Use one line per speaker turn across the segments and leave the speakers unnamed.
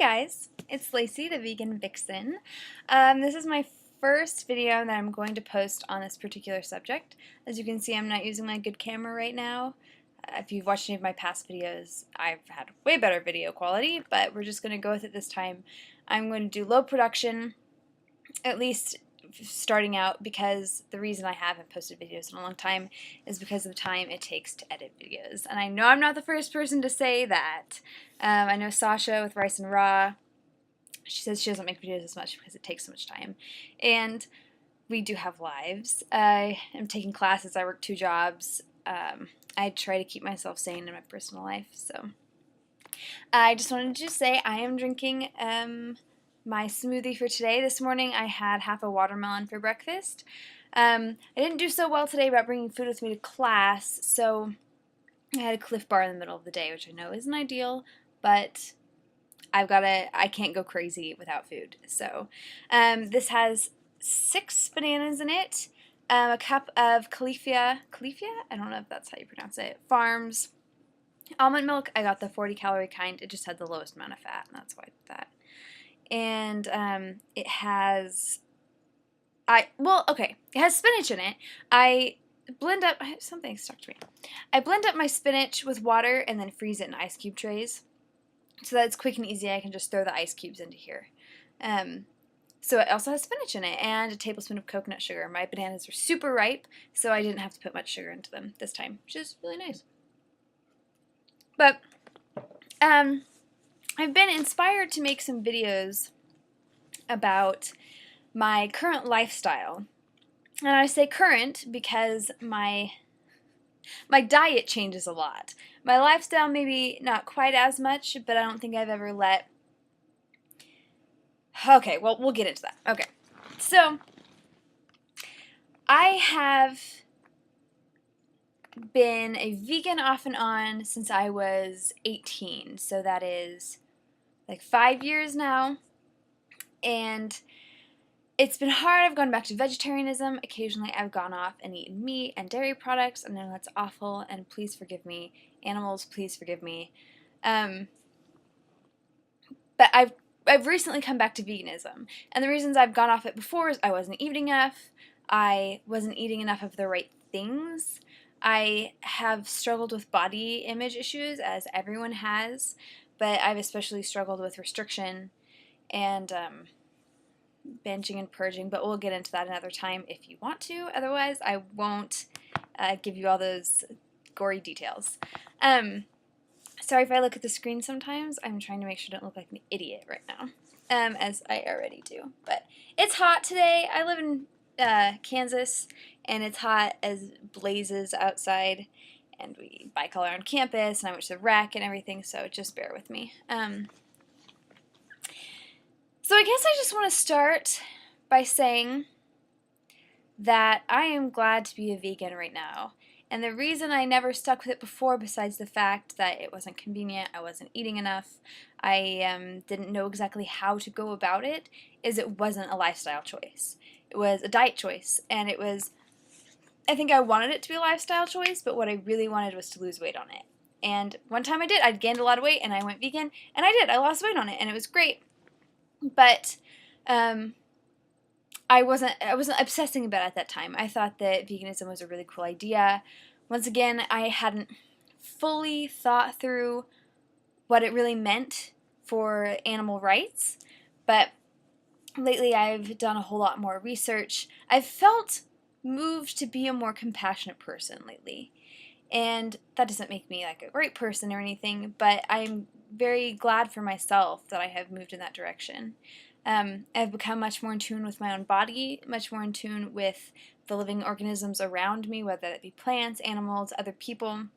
guys, it's Lacey, the Vegan Vixen. This is my first video that I'm going to post on this particular subject. As you can see, I'm not using my good camera right now. If you've watched any of my past videos, I've had way better video quality, but we're just going to go with it this time. I'm going to do low production, at least starting out, because the reason I haven't posted videos in a long time is because of the time it takes to edit videos. And I know I'm not the first person to say that. I know Sasha with Rice and Raw, she says she doesn't make videos as much because it takes so much time. And we do have lives. I am taking classes, I work 2 jobs. I try to keep myself sane in my personal life, so. I just wanted to say I am drinking my smoothie for today. This morning I had half a watermelon for breakfast. I didn't do so well today about bringing food with me to class, so I had a Cliff Bar in the middle of the day, which I know isn't ideal, but I can't go crazy without food. So this has 6 bananas in it, a cup of Califia, I don't know if that's how you pronounce it, Farms almond milk. I got the 40-calorie kind. It just had the lowest amount of fat, and that's why I did that. And it has, it has spinach in it. I blend up, something stuck to me. I blend up my spinach with water and then freeze it in ice cube trays so that it's quick and easy. I can just throw the ice cubes into here. So it also has spinach in it and a tablespoon of coconut sugar. My bananas are super ripe, so I didn't have to put much sugar into them this time, which is really nice. But I've been inspired to make some videos about my current lifestyle. And I say current because my diet changes a lot. My lifestyle maybe not quite as much, but I don't think I've ever let... Okay, well, we'll get into that. Okay, so I have been a vegan off and on since I was 18, so that is like 5 years now, and it's been hard. I've gone back to vegetarianism. Occasionally I've gone off and eaten meat and dairy products, and I know that's awful, and please forgive me. Animals, please forgive me. But I've recently come back to veganism, and the reasons I've gone off it before is I wasn't eating enough, I wasn't eating enough of the right things, I have struggled with body image issues, as everyone has, but I've especially struggled with restriction and binging and purging, but we'll get into that another time if you want to. Otherwise, I won't give you all those gory details. Sorry if I look at the screen sometimes. I'm trying to make sure I don't look like an idiot right now, as I already do. But it's hot today. I live in Kansas, and it's hot as blazes outside, and we bike all around campus, and I went to the rec and everything, so just bear with me. So I guess I just want to start by saying that I am glad to be a vegan right now. And the reason I never stuck with it before, besides the fact that it wasn't convenient, I wasn't eating enough, I didn't know exactly how to go about it, is it wasn't a lifestyle choice. It was a diet choice, and it was, I think I wanted it to be a lifestyle choice, but what I really wanted was to lose weight on it. And one time I did. I'd gained a lot of weight, and I went vegan, and I did. I lost weight on it, and it was great. But I wasn't obsessing about it at that time. I thought that veganism was a really cool idea. Once again, I hadn't fully thought through what it really meant for animal rights, but lately I've done a whole lot more research. I've felt moved to be a more compassionate person lately, and that doesn't make me like a great person or anything, but I'm very glad for myself that I have moved in that direction. I've become much more in tune with my own body, much more in tune with the living organisms around me, whether it be plants, animals, other people.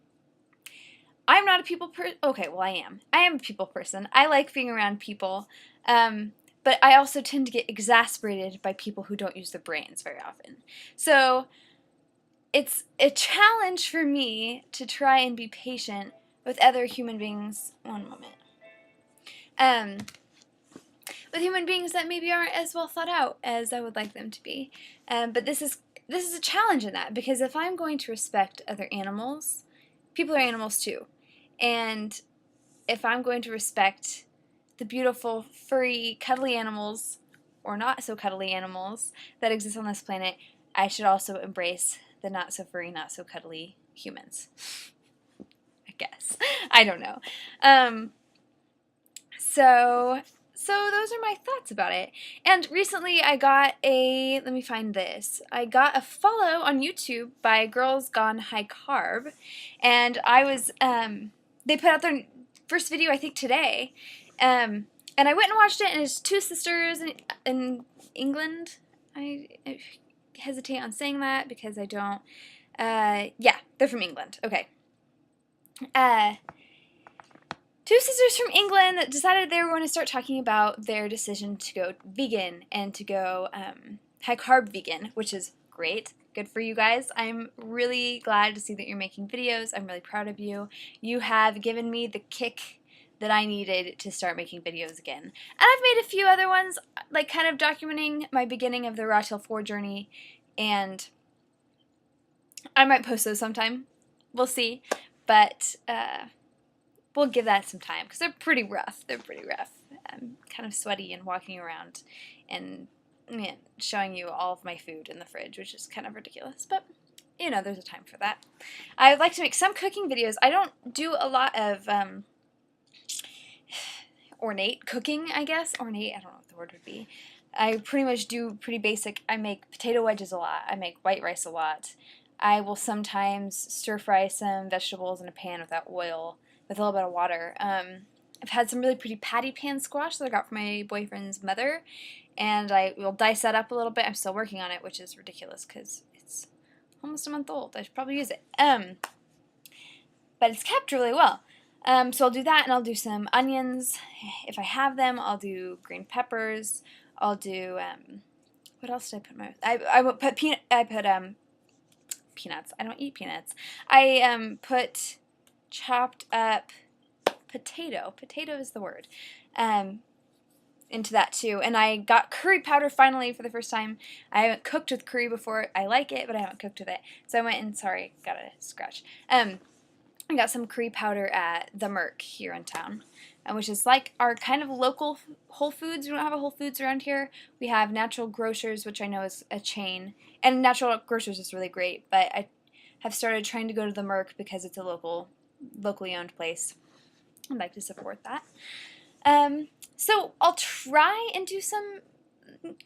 I'm not a people person. Okay, well, I am. I am a people person. I like being around people, but I also tend to get exasperated by people who don't use their brains very often. So it's a challenge for me to try and be patient with other human beings. One moment. With human beings that maybe aren't as well thought out as I would like them to be. But this is a challenge in that, because if I'm going to respect other animals, people are animals too. And if I'm going to respect the beautiful, furry, cuddly animals, or not so cuddly animals that exist on this planet, I should also embrace the not so furry, not so cuddly humans. I guess. I don't know. So those are my thoughts about it. And recently I got let me find this. I got a follow on YouTube by Girls Gone High Carb, and they put out their first video, I think, today. And I went and watched it, and it's two sisters in England. I hesitate on saying that because I don't, yeah, they're from England. Okay. Two sisters from England that decided they were going to start talking about their decision to go vegan and to go high carb vegan, which is great. Good for you guys. I'm really glad to see that you're making videos. I'm really proud of you. You have given me the kick that I needed to start making videos again. And I've made a few other ones, like kind of documenting my beginning of the Raw Till 4 journey, and I might post those sometime. We'll see. But we'll give that some time because they're pretty rough. They're pretty rough. I'm kind of sweaty and walking around and showing you all of my food in the fridge, which is kind of ridiculous. But, you know, there's a time for that. I would like to make some cooking videos. I don't do a lot of ornate cooking, I guess. Ornate, I don't know what the word would be. I pretty much do pretty basic. I make potato wedges a lot. I make white rice a lot. I will sometimes stir fry some vegetables in a pan without oil, with a little bit of water. I've had some really pretty patty pan squash that I got from my boyfriend's mother, and I will dice that up a little bit. I'm still working on it, which is ridiculous because it's almost a month old. I should probably use it. But it's kept really well. So I'll do that, and I'll do some onions if I have them. I'll do green peppers. I'll do what else did I put in my? I put peanuts. I don't eat peanuts. I put chopped up potato is the word, into that too. And I got curry powder finally for the first time. I haven't cooked with curry before. I like it, but I haven't cooked with it. So I went and, sorry, got a scratch. I got some curry powder at the Merc here in town, which is like our kind of local Whole Foods. We don't have a Whole Foods around here. We have Natural Grocers, which I know is a chain, and Natural Grocers is really great, but I have started trying to go to the Merc because it's a locally owned place. I'd like to support that. So I'll try and do some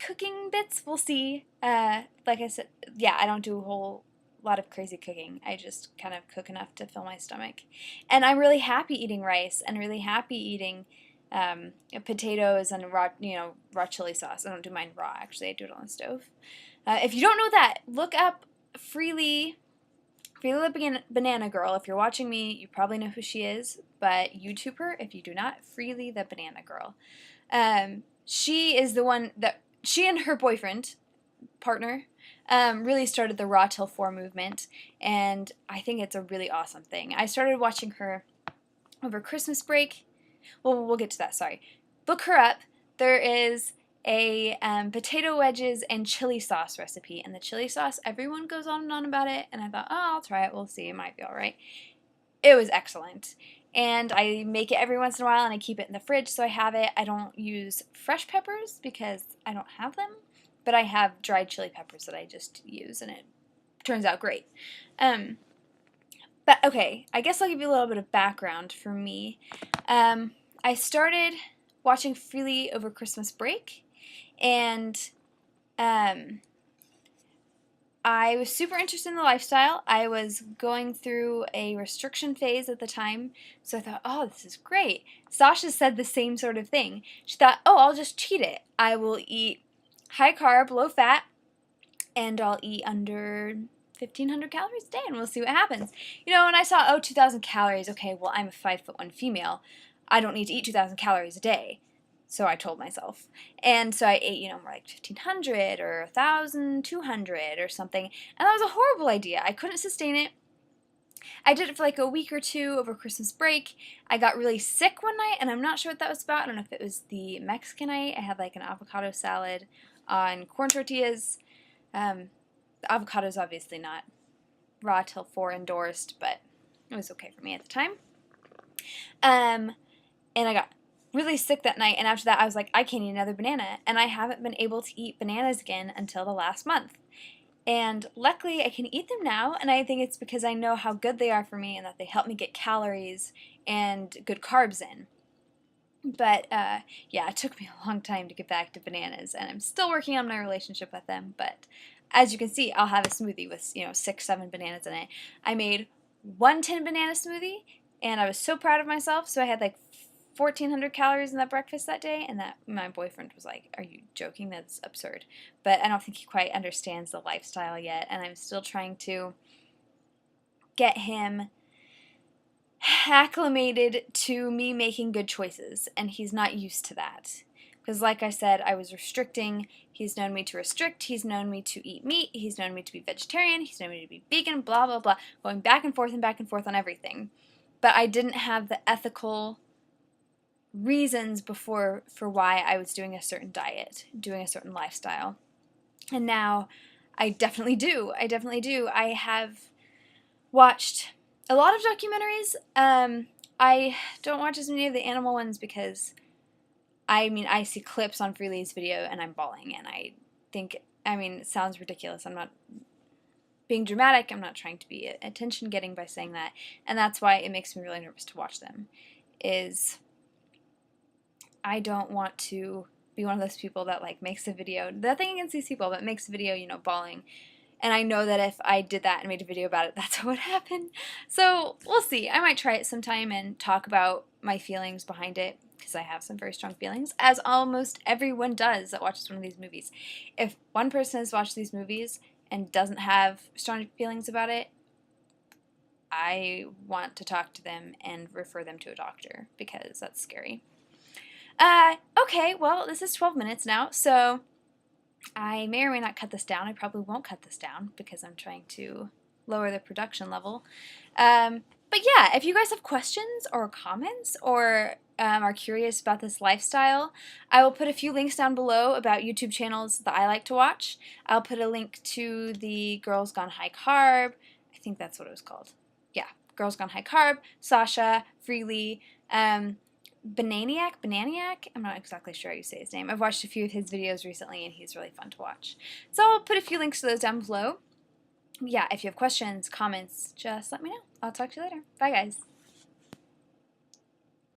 cooking bits. We'll see. Like I said, yeah, I don't do a whole lot of crazy cooking. I just kind of cook enough to fill my stomach. And I'm really happy eating rice and really happy eating potatoes and raw chili sauce. I don't do mine raw, actually. I do it on the stove. If you don't know that, look up Freely the Banana Girl. If you're watching me, you probably know who she is, but YouTube her if you do not. Freely the Banana Girl. She is the one that, she and her partner, really started the Raw Till 4 movement, and I think it's a really awesome thing. I started watching her over Christmas break. Well, we'll get to that, sorry. Look her up. There is a potato wedges and chili sauce recipe, and the chili sauce, everyone goes on and on about it, and I thought, oh, I'll try it, we'll see, it might be alright. It was excellent, and I make it every once in a while, and I keep it in the fridge so I have it. I don't use fresh peppers because I don't have them, but I have dried chili peppers that I just use, and it turns out great. But okay, I guess I'll give you a little bit of background for me. I started watching Freely over Christmas break, and I was super interested in the lifestyle. I was going through a restriction phase at the time, so I thought, oh, this is great. Sasha said the same sort of thing. She thought, oh, I'll just cheat it. I will eat high carb, low fat, and I'll eat under 1,500 calories a day, and we'll see what happens. You know, and I saw, oh, 2,000 calories. Okay, well, I'm a 5'1" female. I don't need to eat 2,000 calories a day. So I told myself. And so I ate, more like 1,500 or 1,200 or something. And that was a horrible idea. I couldn't sustain it. I did it for like a week or two over Christmas break. I got really sick one night, and I'm not sure what that was about. I don't know if it was the Mexican night. I had like an avocado salad on corn tortillas. The avocado is obviously not Raw Till 4 endorsed, but it was okay for me at the time. And I got really sick that night, and after that I was like, I can't eat another banana, and I haven't been able to eat bananas again until the last month. And luckily I can eat them now, and I think it's because I know how good they are for me and that they help me get calories and good carbs in. But yeah, it took me a long time to get back to bananas, and I'm still working on my relationship with them. But as you can see, I'll have a smoothie with 6, 7 bananas in it. I made one 10 banana smoothie, and I was so proud of myself. So I had like 1,400 calories in that breakfast that day, and that my boyfriend was like, "Are you joking? That's absurd." But I don't think he quite understands the lifestyle yet, and I'm still trying to get him acclimated to me making good choices, and he's not used to that. Because like I said, I was restricting. He's known me to restrict. He's known me to eat meat. He's known me to be vegetarian. He's known me to be vegan, blah, blah, blah, going back and forth on everything. But I didn't have the ethical reasons before for why I was doing a certain diet, doing a certain lifestyle. And now I definitely do. I definitely do. I have watched a lot of documentaries. I don't watch as many of the animal ones because, I see clips on Freely's video and I'm bawling, and I think, it sounds ridiculous. I'm not being dramatic. I'm not trying to be attention-getting by saying that, and that's why it makes me really nervous to watch them, is I don't want to be one of those people that, like, makes a video, nothing against these people, but makes a video, bawling. And I know that if I did that and made a video about it, that's what would happen. So we'll see. I might try it sometime and talk about my feelings behind it, because I have some very strong feelings, as almost everyone does that watches one of these movies. If one person has watched these movies and doesn't have strong feelings about it, I want to talk to them and refer them to a doctor, because that's scary. Okay, well, this is 12 minutes now, so I may or may not cut this down. I probably won't cut this down because I'm trying to lower the production level. But yeah, if you guys have questions or comments or are curious about this lifestyle, I will put a few links down below about YouTube channels that I like to watch. I'll put a link to the Girls Gone High Carb. I think that's what it was called. Yeah, Girls Gone High Carb, Sasha, Freely, Bananiac? I'm not exactly sure how you say his name. I've watched a few of his videos recently, and he's really fun to watch. So I'll put a few links to those down below. Yeah, if you have questions, comments, just let me know. I'll talk to you later. Bye, guys.